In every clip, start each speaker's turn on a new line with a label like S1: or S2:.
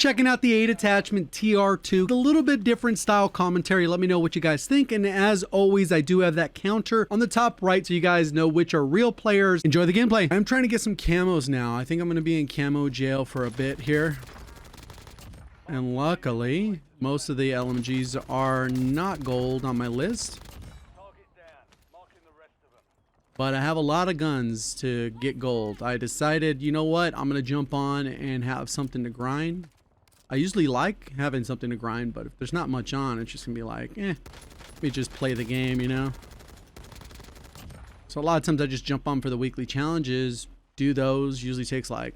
S1: checking out the 8 attachment TR2, a little bit different style commentary. Let me know what you guys think. And as always, I do have that counter on the top right so you guys know which are real players. Enjoy the gameplay. I'm trying to get some camos now. I think I'm going to be in camo jail for a bit here. And luckily, most of the LMGs are not gold on my list. But I have a lot of guns to get gold. I decided, you know what? I'm going to jump on and have something to grind. I usually like having something to grind, but if there's not much on, it's just going to be like, let me just play the game, you know? So a lot of times I just jump on for the weekly challenges, do those. Usually takes like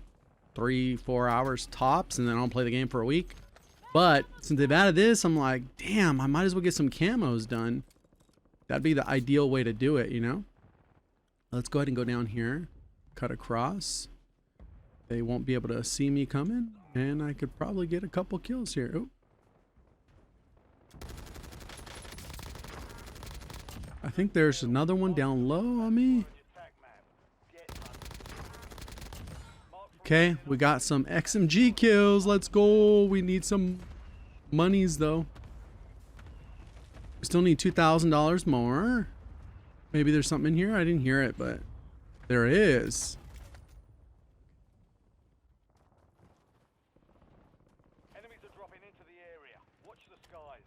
S1: 3-4 hours tops, and then I'll play the game for a week. But since they've added this, I'm like, damn, I might as well get some camos done. That'd be the ideal way to do it, you know? Let's go ahead and go down here, cut across. They won't be able to see me coming, and I could probably get a couple kills here. Ooh. I think there's another one down low on me. Okay, we got some XMG kills. Let's go. We need some monies though. We still need $2,000 more. Maybe there's something in here. I didn't hear it, but there is.
S2: Enemies are dropping into the area. Watch the skies.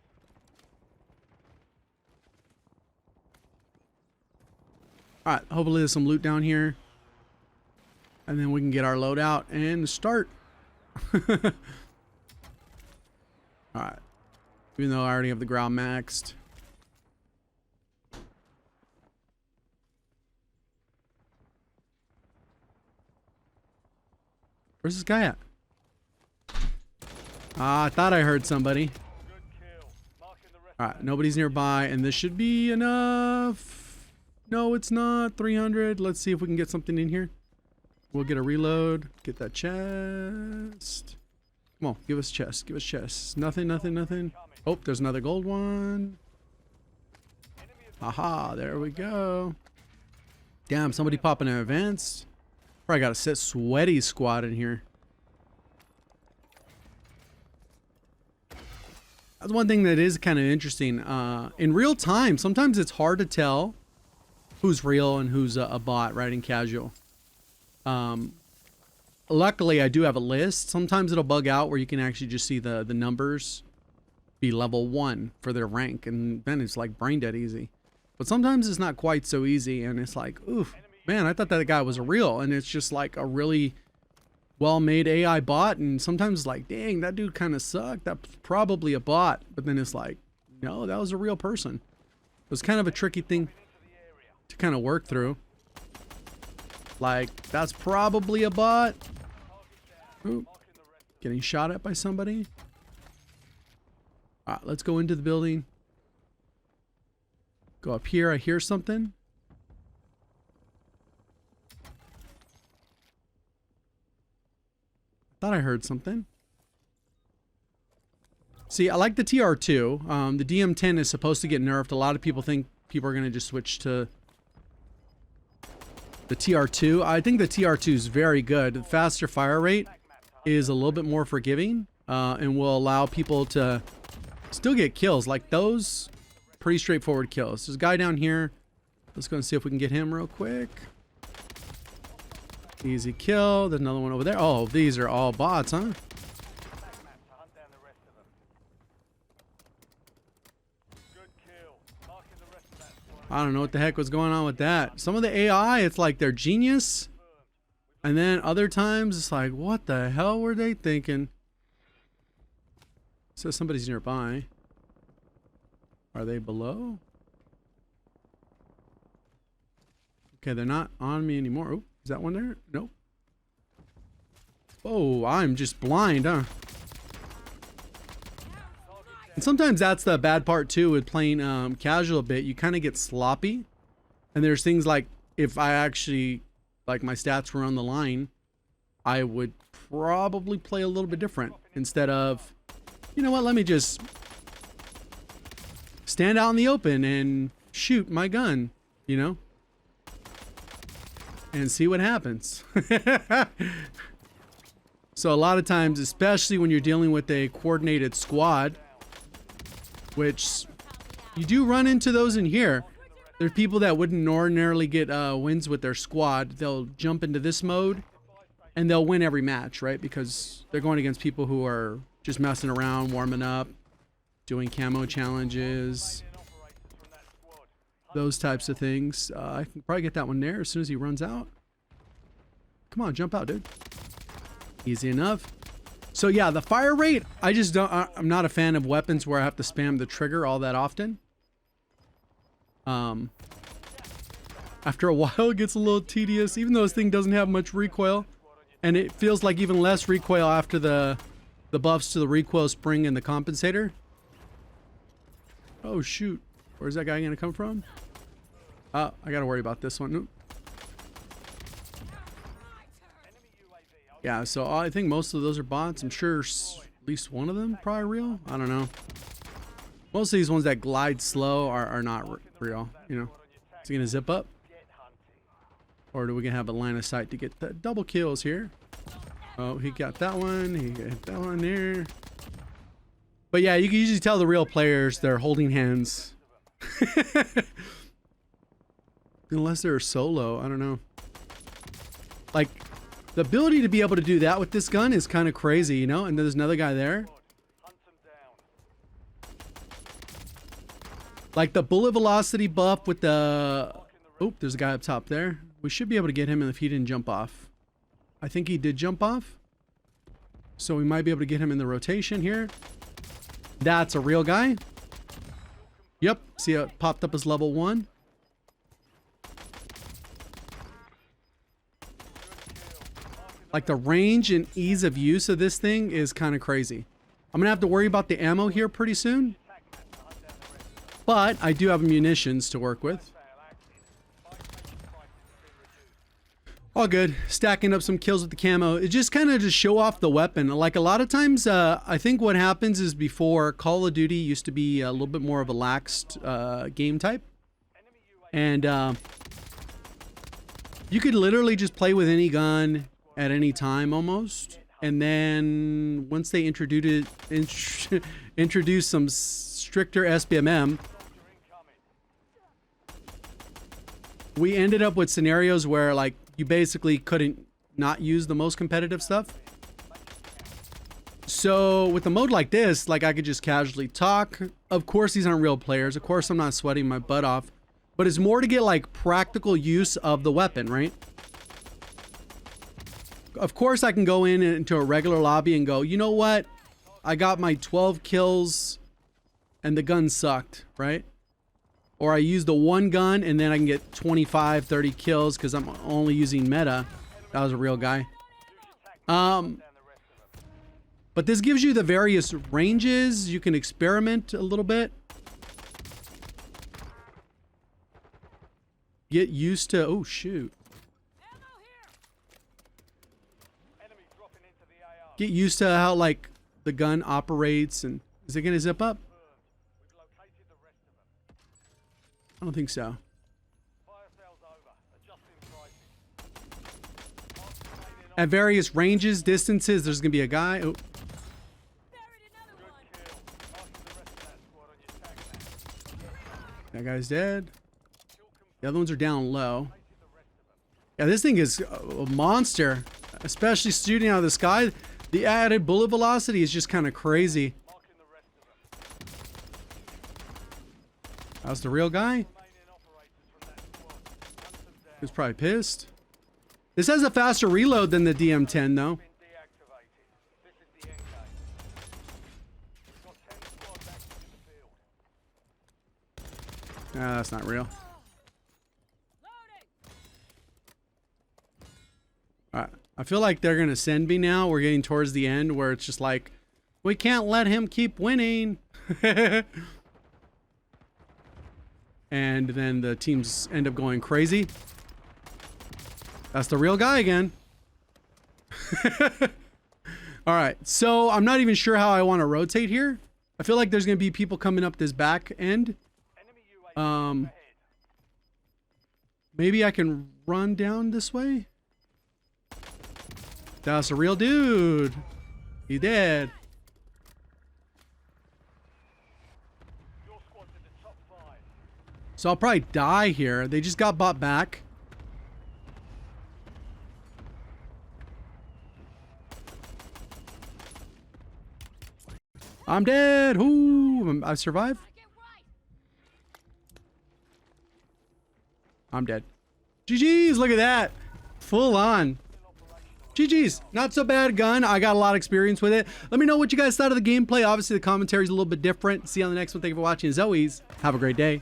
S1: All right, hopefully there's some loot down here. And then we can get our load out and start. All right. Even though I already have the ground maxed. Where's this guy at? I thought I heard somebody. Alright, nobody's nearby, and this should be enough. No, it's not. 300. Let's see if we can get something in here. We'll get a reload. Get that chest. Come on, give us chest. Give us chest. Nothing, nothing, nothing. Oh, there's another gold one. Aha, there we go. Damn, somebody popping an advanced. Probably got a set sweaty squad in here. That's one thing that is kind of interesting. In real time, sometimes it's hard to tell who's real and who's a bot, right, in casual. Luckily, I do have a list. Sometimes it'll bug out where you can actually just see the numbers be level 1 for their rank, and then it's like brain dead easy. But sometimes it's not quite so easy, and it's like, oof. Man, I thought that guy was real, and it's just like a really well-made AI bot, and sometimes it's like, dang, that dude kind of sucked. That's probably a bot. But then it's like, no, that was a real person. It was kind of a tricky thing to kind of work through. Like, that's probably a bot. Ooh, getting shot at by somebody. All right, let's go into the building. Go up here. I hear something. Thought I heard something. See, I like the TR2. The DM10 is supposed to get nerfed. A lot of people think people are going to just switch to the TR2. I think the TR2 is very good. The faster fire rate is a little bit more forgiving and will allow people to still get kills. Like those, pretty straightforward kills. There's a guy down here. Let's go and see if we can get him real quick. Easy kill. There's another one over there. Oh, these are all bots, huh? I don't know what the heck was going on with that. Some of the AI, it's like they're genius. And then other times, it's like, what the hell were they thinking? So somebody's nearby. Are they below? Okay, they're not on me anymore. Oh. Is that one there? Nope. Oh, I'm just blind, huh? And sometimes that's the bad part too with playing casual a bit. You kind of get sloppy. And there's things like if I actually, like my stats were on the line, I would probably play a little bit different. Instead of, you know what, let me just stand out in the open and shoot my gun, you know? And see what happens. So a lot of times, especially when you're dealing with a coordinated squad, which you do run into those in here. There's people that wouldn't ordinarily get wins with their squad. They'll jump into this mode and they'll win every match, right? Because they're going against people who are just messing around, warming up, doing camo challenges, those types of things. I can probably get that one there as soon as he runs out. Come on, jump out, dude. Easy enough. So yeah, the fire rate, I'm not a fan of weapons where I have to spam the trigger all that often. After a while it gets a little tedious, even though this thing doesn't have much recoil, and it feels like even less recoil after the buffs to the recoil spring and the compensator. Oh shoot, where's that guy gonna come from? I gotta worry about this one. Nope. Yeah, so I think most of those are bots. I'm sure at least one of them probably real. I don't know. Most of these ones that glide slow are not real, you know. Is he gonna zip up? Or do we gonna have a line of sight to get the double kills here? Oh, he got that one. He got that one there. But yeah, you can usually tell the real players, they're holding hands. Unless they're solo, I don't know. Like, the ability to be able to do that with this gun is kind of crazy, you know? And there's another guy there. Like the bullet velocity buff with the... Oh, there's a guy up top there. We should be able to get him if he didn't jump off. I think he did jump off. So we might be able to get him in the rotation here. That's a real guy. Yep. See how it popped up as level 1. Like the range and ease of use of this thing is kind of crazy. I'm going to have to worry about the ammo here pretty soon. But I do have munitions to work with. All good. Stacking up some kills with the camo. It just kind of show off the weapon. Like a lot of times, I think what happens is before Call of Duty used to be a little bit more of a laxed game type. And you could literally just play with any gun at any time almost. And then once they introduced some stricter SBMM, we ended up with scenarios where like you basically couldn't not use the most competitive stuff. So with a mode like this, like I could just casually talk. Of course these aren't real players. Of course I'm not sweating my butt off, but it's more to get like practical use of the weapon, right? Of course I can go into a regular lobby and go, you know what? I got my 12 kills and the gun sucked, right? Or I used the one gun and then I can get 25, 30 kills because I'm only using meta. That was a real guy. But this gives you the various ranges. You can experiment a little bit. Get used to, oh shoot. Get used to how like the gun operates. And is it gonna zip up? I don't think so. At various ranges, distances, there's gonna be a guy. Oh. That guy's dead. The other ones are down low. Yeah, this thing is a monster, especially shooting out of the sky. The added bullet velocity is just kind of crazy. That's the real guy. He's probably pissed. This has a faster reload than the DM10 though. Ah, that's not real. Alright, I feel like they're gonna send me now. We're getting towards the end where it's just like, we can't let him keep winning. And then the teams end up going crazy. That's the real guy again. All right, so I'm not even sure how I want to rotate here. I feel like there's going to be people coming up this back end. Maybe I can run down this way. That's a real dude. He dead.
S2: Your squad's in the top 5.
S1: So I'll probably die here. They just got bought back. I'm dead. Ooh, I survived. I'm dead. GG's, look at that. Full on. GG's, not so bad gun. I got a lot of experience with it. Let me know what you guys thought of the gameplay. Obviously, the commentary is a little bit different. See you on the next one. Thank you for watching. As always, have a great day.